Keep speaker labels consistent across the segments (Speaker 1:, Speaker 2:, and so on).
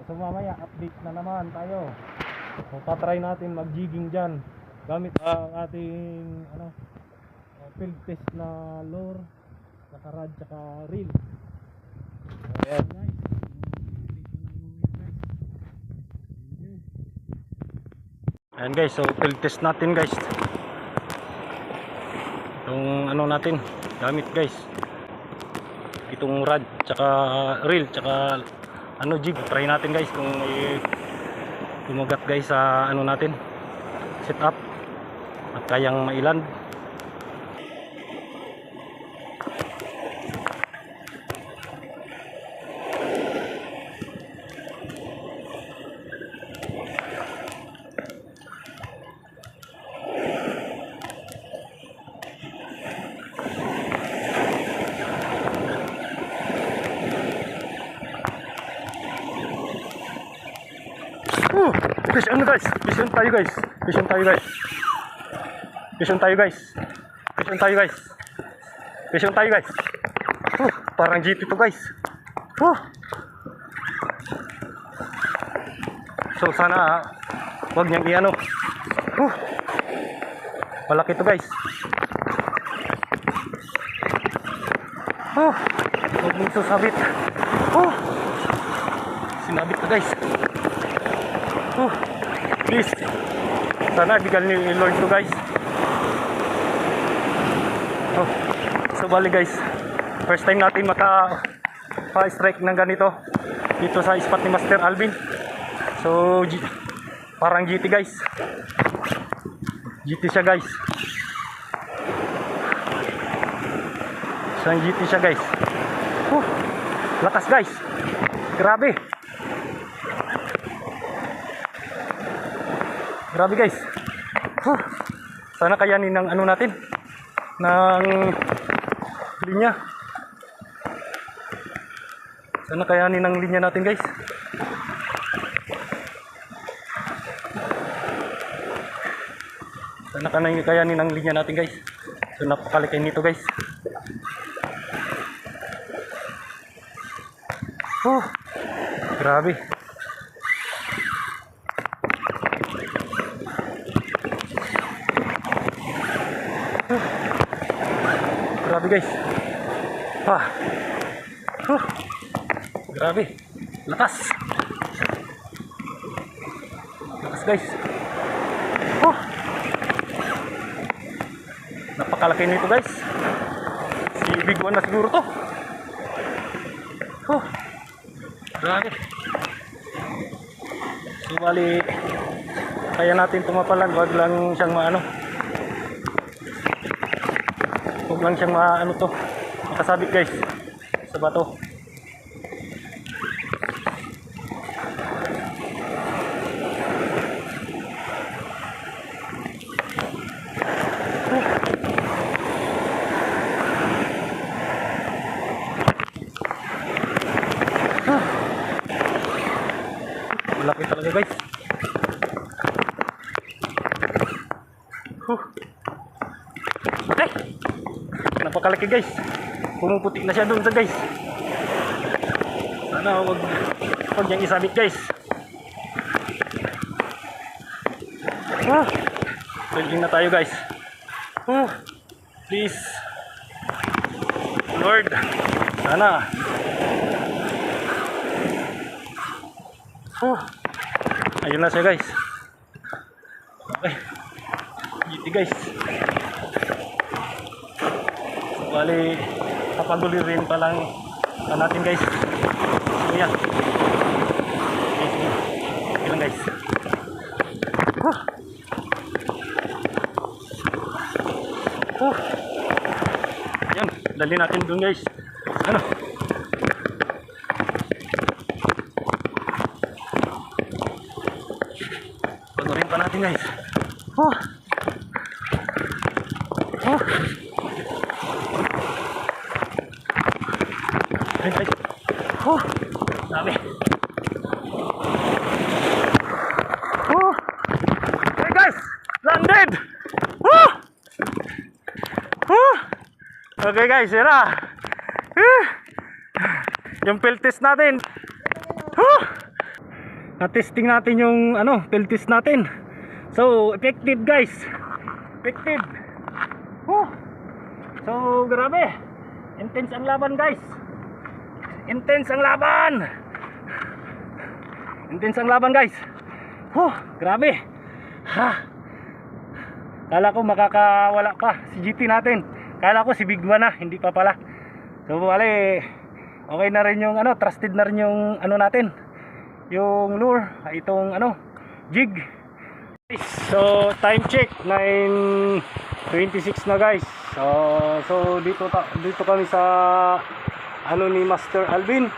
Speaker 1: So mamaya update na naman tayo. So tatry natin mag-jigging dyan gamit ang ating field test na lure, saka rod, saka reel. Ayan guys. Ayan guys, so field test natin guys. Itong natin gamit guys. Itong rod, tsaka reel, tsaka jig. Try natin guys kung may tumagat guys sa natin setup at kayang mailand. Vision tayo guys. Parang GT to guys. So sana wag niyang malaki to guys. Huwag niyang susabit. Sinabit to guys. Please, sana bigyan ni Lord to guys. So bali guys, first time natin maka-strike ng ganito dito sa spot ni Master Alvin. So parang GT guys. GT siya guys. Isang GT siya guys. Lakas guys. Grabe. Grabe guys. Sana kayanin ng natin, ng linya. Sana kayanin ng linya natin guys. Sana kayanin ng linya natin guys. So napakalikin nito guys. Grabe. Grabe guys. Grabe. Lakas. Lakas guys. Napakalaki nito guys. Si Big One na siguro to. Grabe. So bali kaya natin tumapalan. Wag lang siyang huwag lang siyang makasabit guys sa bato. Malaki talaga guys. Napakalaki guys. Pumuputik na siya doon sa guys. Sana wag niyang isabit guys. Building na tayo guys. Please Lord, sana ayun na siya guys. Okay, GT guys. Bali kapaguli rin palang natin guys. So yan. Okay lang guys. Yan, dali natin dun guys. Pagurin pa natin guys. Ayan guys. Dami. Hey guys, landed. Okay guys, yun na. Yung field test natin. na-testing natin yung field test natin. So effective guys, effective. So grabe, intense ang laban guys, intense ang laban, intense ang laban guys. Grabe. Kala ko makakawala pa si GT natin, kala ko si Big One na, hindi pa pala. So bale, okay na rin yung trusted na rin yung natin, yung lure, itong jig. So time check 9:26 na guys. So dito kami sa ni Master Alvin.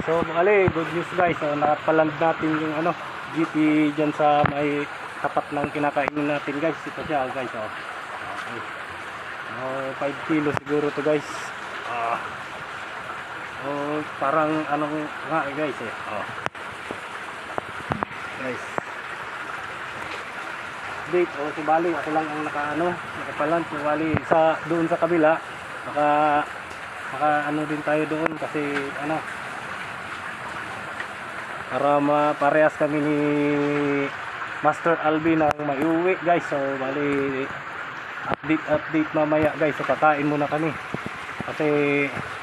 Speaker 1: So bale, good news guys. So nakapaland natin yung GT diyan sa may tapat ng kinakainin natin guys. Ito siya guys. Okay. 5 kilo siguro to guys. Parang nga guys guys, update. So bali ako lang ang nakapalan. So bali doon sa kabila maka din tayo doon kasi para parehas kami ni Master Alvin ang maiuwi guys. So bali update mamaya guys. So kakain muna kami kasi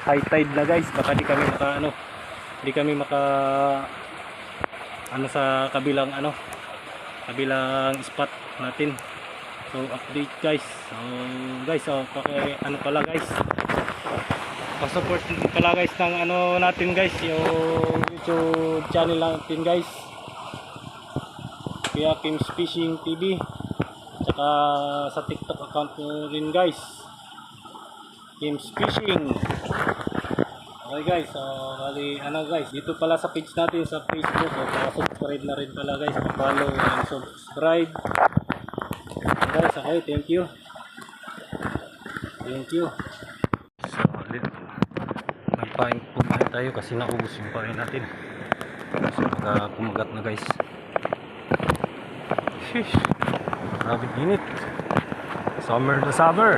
Speaker 1: high tide na guys, baka di kami maka sa kabilang spot natin. So update guys. So guys, pala guys, pa-support pala guys ng natin guys, yung YouTube channel natin guys, kaya Kim's Fishing TV, tsaka sa TikTok account ko rin guys, Kim's Fishing. Okay guys, so bali guys, dito pala sa page natin sa Facebook, subscribe na rin pala guys, follow and subscribe guys. Okay, thank you. So nagpain po tayo kasi naubos yung pain natin, so kumagat na guys. Sheesh, grabe init, summer na summer.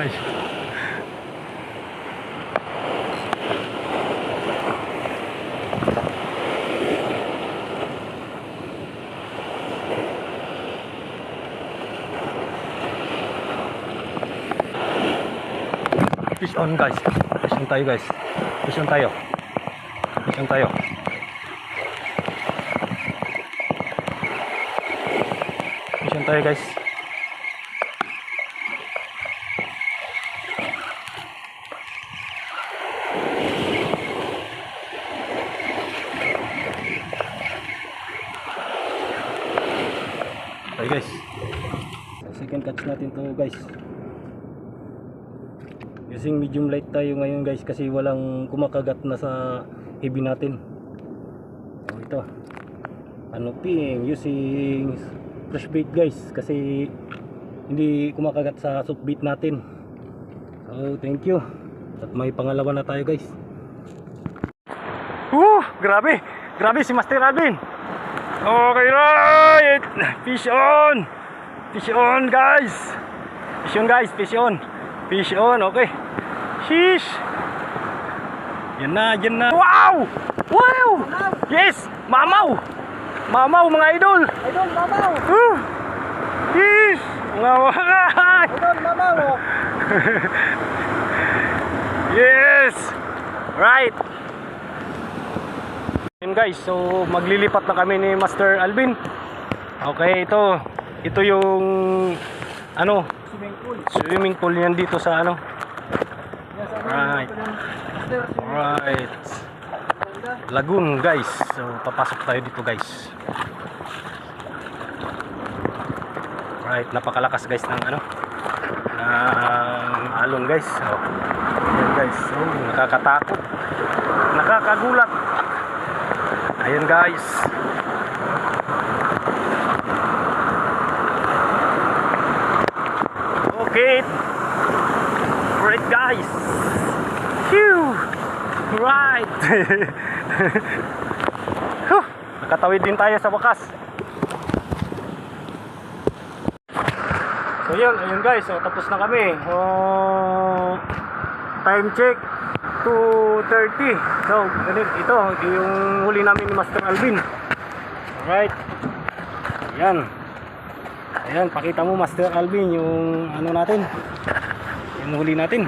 Speaker 1: Ay, fish on guys, fish on tayo guys, fish on tayo guys. Okay guys, second catch natin to guys. Using medium light tayo ngayon guys kasi walang kumakagat na sa heavy natin. So ito, using fresh bait guys kasi hindi kumakagat sa soft bait natin. So thank you, at may pangalawa na tayo guys. Grabe si Master Alvin. Okay right, fish on guys, fish on, okay. Sheesh, yan na. Wow, yes, mamaw mga idol,
Speaker 2: mamaw.
Speaker 1: Sheesh, mamaw. Yes, right. Yun guys, so maglilipat na kami ni Master Alvin. Okay, ito yung swimming pool yan dito sa right lagoon guys. So papasok tayo dito guys. Right, napakalakas guys ng alon guys. So yan guys, so nakakatakot, nakakagulat. Ayan guys, okay, great guys. Phew, right. Nakatawid din tayo sa wakas. So ayun guys, so tapos na kami. Time check 2:30 230. So, ito yung huli namin ni Master Alvin. Alright. Ayan. Ayan, pakita mo Master Alvin yung ano natin. Yung huli natin.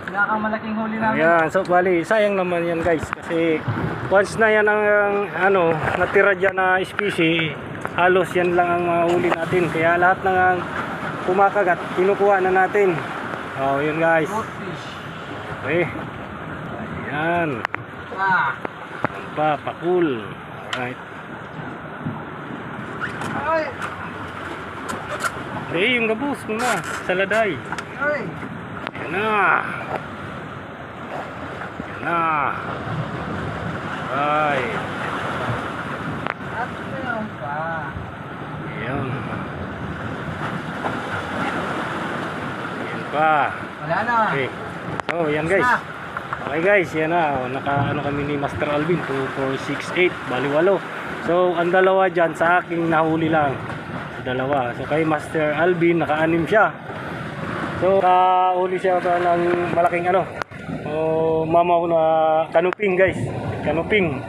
Speaker 2: Pinakamalaking huli namin.
Speaker 1: Ayan, so bali, sayang naman yan guys. Kasi once na yan ang ano, natira dyan na species, halos yan lang ang mahuli natin. Kaya lahat ng kumakagat, kinukuha na natin. Oh, yun guys.
Speaker 2: Rootfish.
Speaker 1: Okay. Ayan. Pakul. Alright.
Speaker 2: Ay!
Speaker 1: Yung gabus muna. Saladay.
Speaker 2: Ay!
Speaker 1: Yan na. Yan na. Right.
Speaker 2: At meron pa.
Speaker 1: Ayan. Ayan pa.
Speaker 2: Wala na.
Speaker 1: Okay. So, yan guys. Okay guys, yan na. Naka-ano kami ni Master Alvin. 2468. Bali 8. So, ang dalawa dyan sa aking nahuli lang. Dalawa. So, kay Master Alvin, naka-anim siya. So, huli siya ng malaking ano. Mamaw na kanuping guys. Kanuping.